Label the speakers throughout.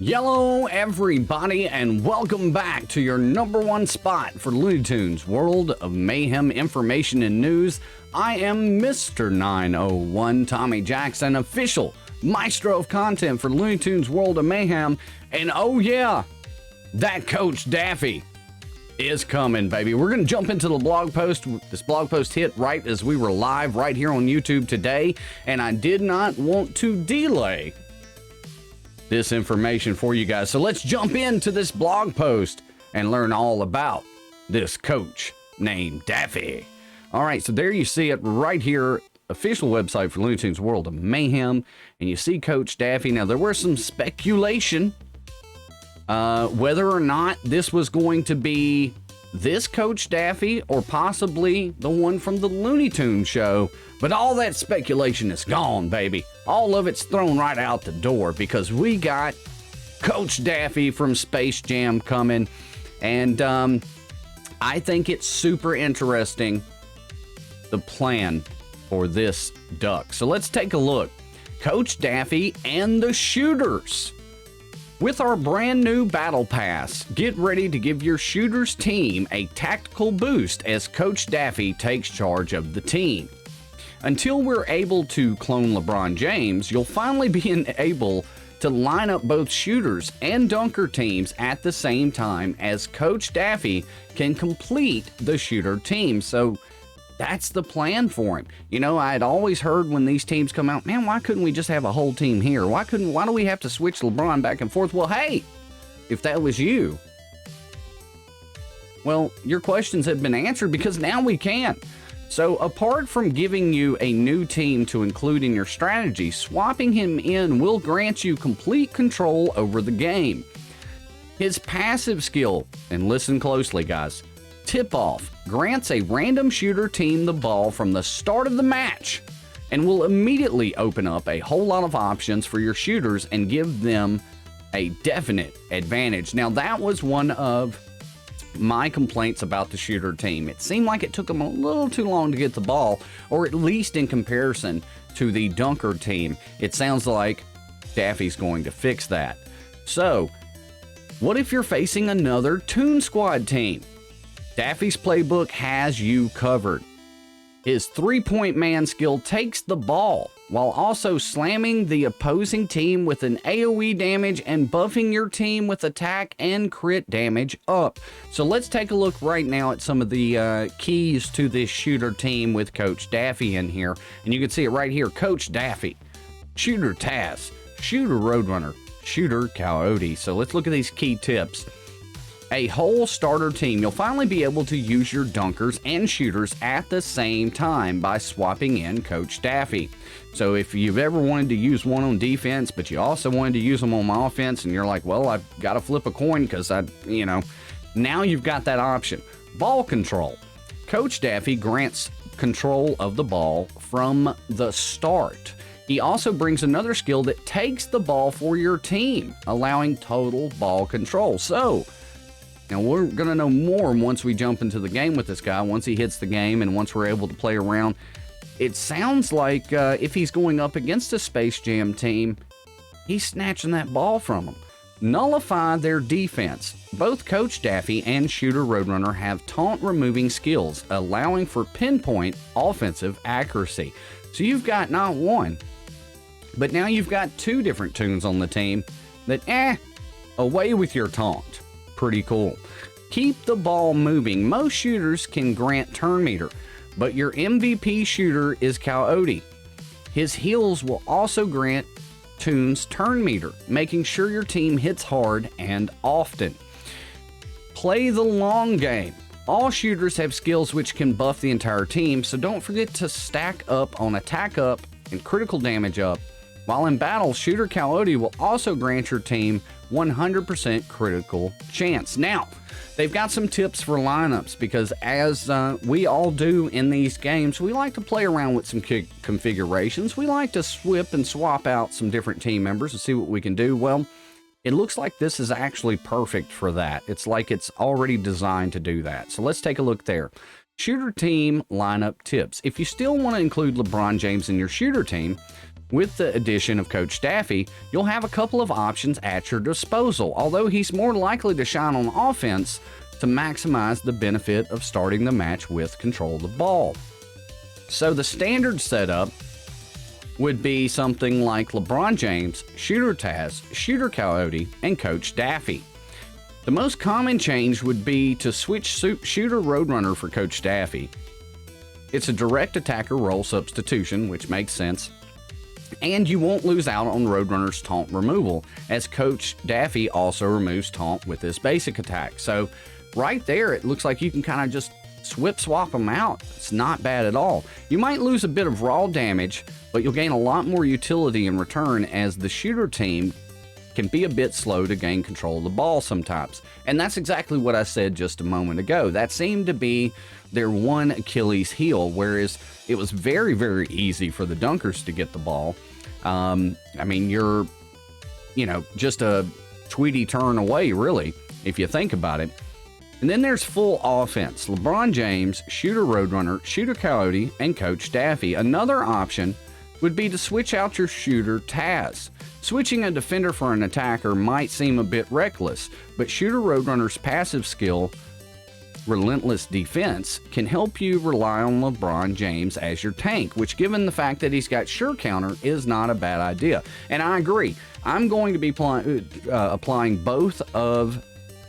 Speaker 1: Hello everybody, and welcome back to your #1 spot for Looney Tunes World of Mayhem information and news. I am Mr. 901 Tommy Jackson, official Maestro of content for Looney Tunes World of Mayhem. And oh yeah, that Coach Daffy is coming, baby. We're going to jump into the blog post. This blog post hit right as we were live right here on YouTube today, and I did not want to delay this information for you guys. So let's jump into this blog post and learn all about this coach named Daffy. All right, so there you see it right here, official website for Looney Tunes World of Mayhem, and you see Coach Daffy. Now, there was some speculation whether or not this was going to be this Coach Daffy or possibly the one from the Looney Tunes show, but all that speculation is gone, baby. All of it's thrown right out the door because we got Coach Daffy from Space Jam coming, and I think it's super interesting, the plan for this duck. So let's take a look. Coach Daffy and the Shooters. With our brand new Battle Pass, get ready to give your Shooters team a tactical boost as Coach Daffy takes charge of the team. Until we're able to clone LeBron James, you'll finally be able to line up both Shooters and Dunker teams at the same time, as Coach Daffy can complete the Shooter team. So that's the plan for him. You know, I had always heard when these teams come out, man, why couldn't we just have a whole team here? Why do we have to switch LeBron back and forth? Well, hey, if that was you, well, your questions have been answered because now we can. So apart from giving you a new team to include in your strategy, swapping him in will grant you complete control over the game. His passive skill, and listen closely, guys, tip-off, grants a random shooter team the ball from the start of the match and will immediately open up a whole lot of options for your shooters and give them a definite advantage. Now, that was one of my complaints about the shooter team. It seemed like it took them a little too long to get the ball, or at least in comparison to the Dunker team. It sounds like Daffy's going to fix that. So, what if you're facing another Toon Squad team? Daffy's playbook has you covered. His three-point man skill takes the ball while also slamming the opposing team with an AoE damage and buffing your team with attack and crit damage up. So let's take a look right now at some of the keys to this shooter team with Coach Daffy in here. And you can see it right here. Coach Daffy, Shooter Taz, Shooter Roadrunner, Shooter Coyote. So let's look at these key tips. A whole starter team. You'll finally be able to use your dunkers and shooters at the same time by swapping in Coach Daffy. So if you've ever wanted to use one on defense, but you also wanted to use them on my offense, and you're like, well, I've got to flip a coin because now you've got that option. Ball control. Coach Daffy grants control of the ball from the start. He also brings another skill that takes the ball for your team, allowing total ball control. So, now, we're going to know more once we jump into the game with this guy, once he hits the game and once we're able to play around. It sounds like if he's going up against a Space Jam team, he's snatching that ball from them. Nullify their defense. Both Coach Daffy and Shooter Roadrunner have taunt-removing skills, allowing for pinpoint offensive accuracy. So you've got not one, but now you've got two different tunes on the team that, away with your taunt. Pretty cool. Keep the ball moving. Most shooters can grant turn meter, but your MVP shooter is Coyote. His heals will also grant tunes turn meter, making sure your team hits hard and often. Play the long game. All shooters have skills which can buff the entire team, so don't forget to stack up on attack up and critical damage up. While in battle, Shooter Coyote will also grant your team 100% critical chance. Now, they've got some tips for lineups because as we all do in these games, we like to play around with some configurations. We like to swip and swap out some different team members and see what we can do. Well, it looks like this is actually perfect for that. It's like it's already designed to do that. So let's take a look there. Shooter team lineup tips. If you still want to include LeBron James in your shooter team, With the addition of Coach Daffy, you'll have a couple of options at your disposal, although he's more likely to shine on offense to maximize the benefit of starting the match with control of the ball. So the standard setup would be something like LeBron James, Shooter Taz, Shooter Coyote, and Coach Daffy. The most common change would be to switch Shooter Roadrunner for Coach Daffy. It's a direct attacker role substitution, which makes sense. And you won't lose out on Roadrunner's taunt removal, as Coach Daffy also removes taunt with his basic attack. So right there, it looks like you can kind of just swap them out. It's not bad at all. You might lose a bit of raw damage, but you'll gain a lot more utility in return, as the shooter team can be a bit slow to gain control of the ball sometimes. And that's exactly what I said just a moment ago. That seemed to be their one Achilles heel, whereas it was very, very easy for the dunkers to get the ball. I mean, you're, just a Tweety turn away, really, if you think about it. And then there's full offense. LeBron James, Shooter Roadrunner, Shooter Coyote, and Coach Daffy. Another option would be to switch out your Shooter Taz. Switching a defender for an attacker might seem a bit reckless, but Shooter Roadrunner's passive skill, Relentless Defense, can help you rely on LeBron James as your tank, which, given the fact that he's got Sure Counter, is not a bad idea. And I agree. I'm going to be applying both of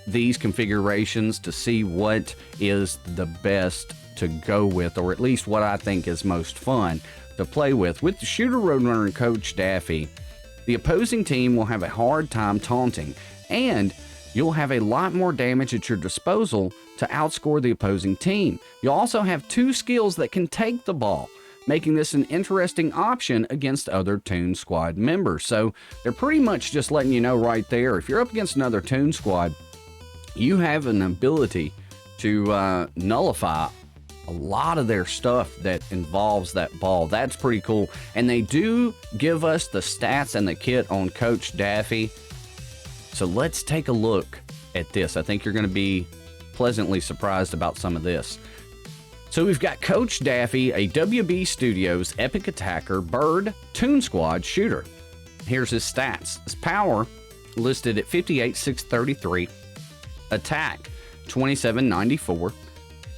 Speaker 1: these configurations to see what is the best to go with, or at least what I think is most fun to play with. With the Shooter Roadrunner and Coach Daffy, the opposing team will have a hard time taunting, and you'll have a lot more damage at your disposal to outscore the opposing team. You'll also have two skills that can take the ball, making this an interesting option against other Toon Squad members. So they're pretty much just letting you know right there, if you're up against another Toon Squad, you have an ability to nullify a lot of their stuff that involves that ball. That's pretty cool. And they do give us the stats and the kit on Coach Daffy. So let's take a look at this. I think you're going to be pleasantly surprised about some of this. So we've got Coach Daffy, a WB Studios Epic Attacker, Bird, Toon Squad shooter. Here's his stats. His power listed at 58,633. Attack, 2794.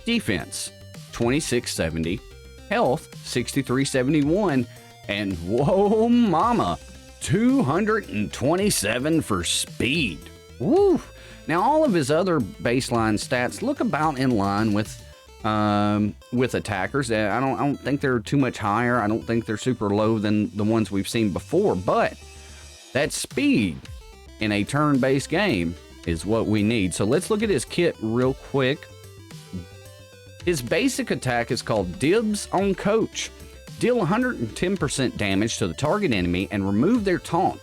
Speaker 1: Defense, 2670. Health, 6371. And whoa mama, 227 for speed. Woo! Now all of his other baseline stats look about in line with attackers. I don't think they're too much higher. I don't think they're super low than the ones we've seen before, but that speed in a turn-based game is what we need. So let's look at his kit real quick. His basic attack is called Dibs on Coach. Deal 110% damage to the target enemy and remove their taunt.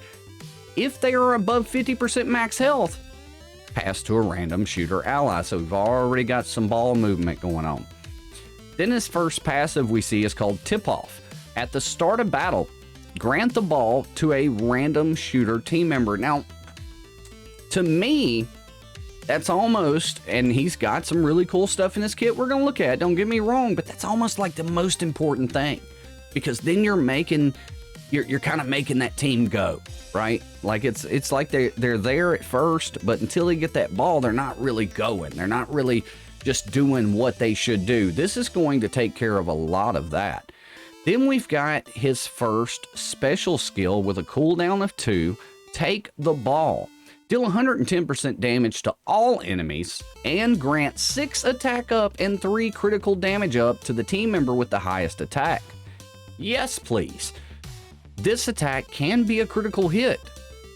Speaker 1: If they are above 50% max health, pass to a random shooter ally. So we've already got some ball movement going on. Then his first passive we see is called Tip Off. At the start of battle, grant the ball to a random shooter team member. Now, to me, that's almost, and he's got some really cool stuff in his kit we're going to look at, don't get me wrong, but that's almost like the most important thing, because then you're kind of making that team go, right? Like it's like they're there at first, but until they get that ball, they're not really going. They're not really just doing what they should do. This is going to take care of a lot of that. Then we've got his first special skill with a cooldown of 2, Take the Ball. Deal 110% damage to all enemies and grant 6 attack up and 3 critical damage up to the team member with the highest attack. Yes, please. This attack can be a critical hit.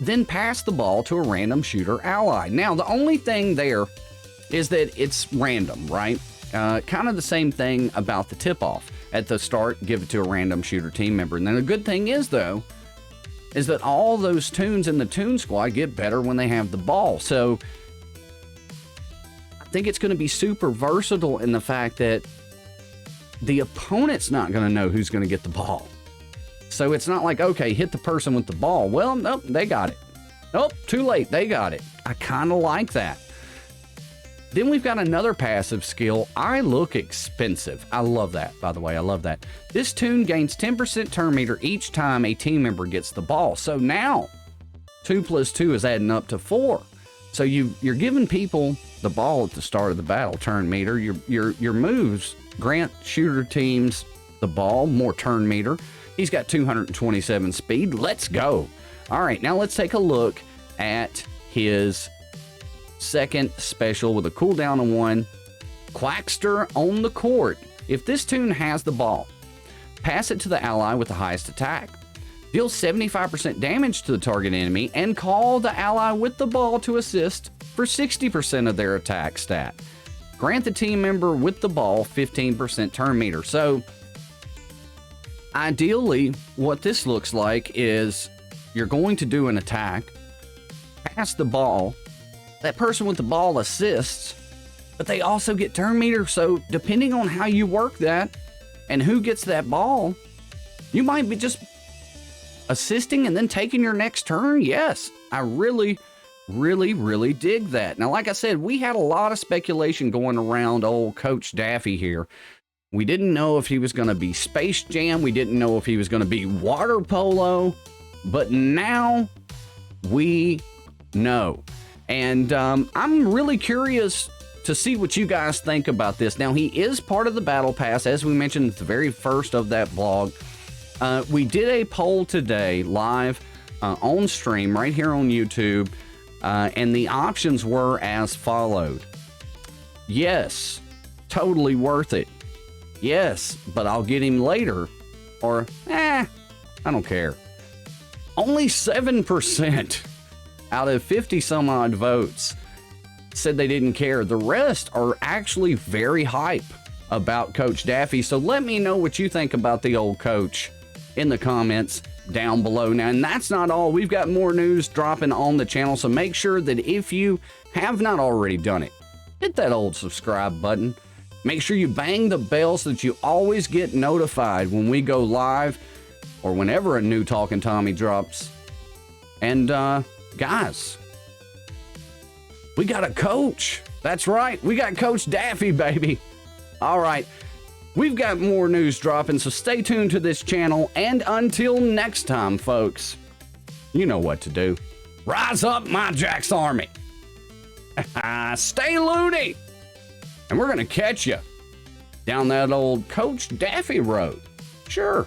Speaker 1: Then pass the ball to a random shooter ally. Now, the only thing there is that it's random, right? Kind of the same thing about the tip-off. At the start, give it to a random shooter team member. And then the good thing is, though, is that all those toons in the Toon Squad get better when they have the ball. So I think it's going to be super versatile in the fact that the opponent's not going to know who's going to get the ball. So it's not like, okay, hit the person with the ball. Well, nope, they got it. Nope, too late, they got it. I kind of like that. Then we've got another passive skill. I look expensive. I love that, by the way. I love that. This tune gains 10% turn meter each time a team member gets the ball. So now 2 plus 2 is adding up to 4. So you're giving people the ball at the start of the battle, turn meter. Your moves grant shooter teams the ball, more turn meter. He's got 227 speed. Let's go. All right, now let's take a look at his second special with a cooldown of 1. Quackster on the court. If this tune has the ball, pass it to the ally with the highest attack. Deal 75% damage to the target enemy and call the ally with the ball to assist for 60% of their attack stat. Grant the team member with the ball 15% turn meter. So ideally, what this looks like is you're going to do an attack, pass the ball, that person with the ball assists, but they also get turn meter. So depending on how you work that and who gets that ball, you might be just assisting and then taking your next turn. Yes, I really dig that. Now, like I said, we had a lot of speculation going around old Coach Daffy here. We didn't know if he was going to be Space Jam. We didn't know if he was going to be water polo, but now we know. And I'm really curious to see what you guys think about this. Now, he is part of the Battle Pass, as we mentioned at the very first of that blog. We did a poll today live on stream right here on YouTube, and the options were as followed. Yes, totally worth it. Yes, but I'll get him later. Or, I don't care. Only 7% out of 50 some odd votes said they didn't care. The rest are actually very hype about Coach Daffy. So let me know what you think about the old coach in the comments down below. Now, and that's not all. We've got more news dropping on the channel. So make sure that if you have not already done it, hit that old subscribe button. Make sure you bang the bell so that you always get notified when we go live or whenever a new Talking Tommy drops. And, guys, we got a coach. That's right. We got Coach Daffy, baby. All right. We've got more news dropping, so stay tuned to this channel. And until next time, folks, you know what to do. Rise up, my Jack's Army. Stay loony. And we're going to catch you down that old Coach Daffy road. Sure.